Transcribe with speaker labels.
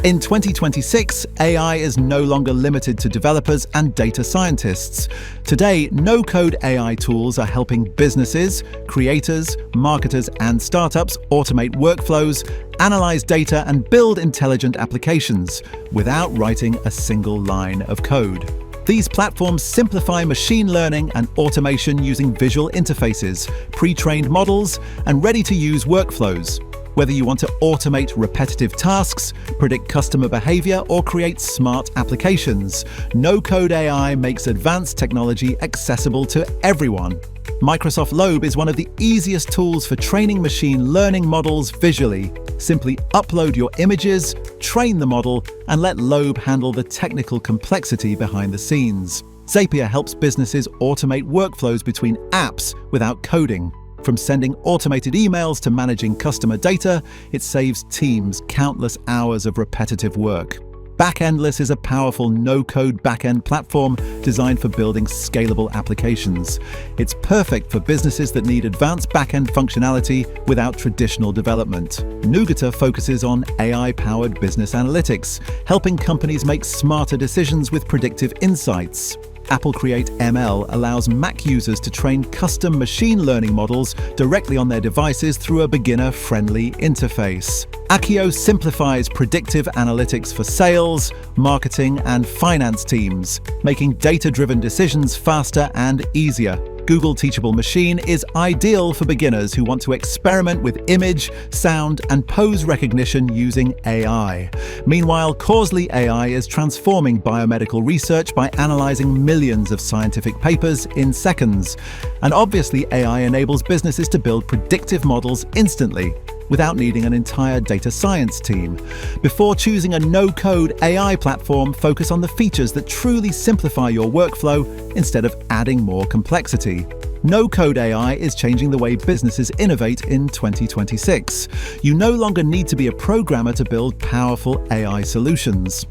Speaker 1: In 2026, AI is no longer limited to developers and data scientists. Today, no-code AI tools are helping businesses, creators, marketers, and startups automate workflows, analyze data, and build intelligent applications without writing a single line of code. These platforms simplify machine learning and automation using visual interfaces, pre-trained models, and ready-to-use workflows. Whether you want to automate repetitive tasks, predict customer behavior, or create smart applications, no-code AI makes advanced technology accessible to everyone. Microsoft Lobe is one of the easiest tools for training machine learning models visually. Simply upload your images, train the model, and let Lobe handle the technical complexity behind the scenes. Zapier helps businesses automate workflows between apps without coding. From sending automated emails to managing customer data, it saves teams countless hours of repetitive work. Backendless is a powerful no-code backend platform designed for building scalable applications. It's perfect for businesses that need advanced backend functionality without traditional development. Noogata focuses on AI-powered business analytics, helping companies make smarter decisions with predictive insights. Apple Create ML allows Mac users to train custom machine learning models directly on their devices through a beginner-friendly interface. Akkio simplifies predictive analytics for sales, marketing, and finance teams, making data-driven decisions faster and easier. Google Teachable Machine is ideal for beginners who want to experiment with image, sound, and pose recognition using AI. Meanwhile, Causaly AI is transforming biomedical research by analyzing millions of scientific papers in seconds. And obviously, AI enables businesses to build predictive models instantly, without needing an entire data science team. Before choosing a no-code AI platform, focus on the features that truly simplify your workflow instead of adding more complexity. No-code AI is changing the way businesses innovate in 2026. You no longer need to be a programmer to build powerful AI solutions.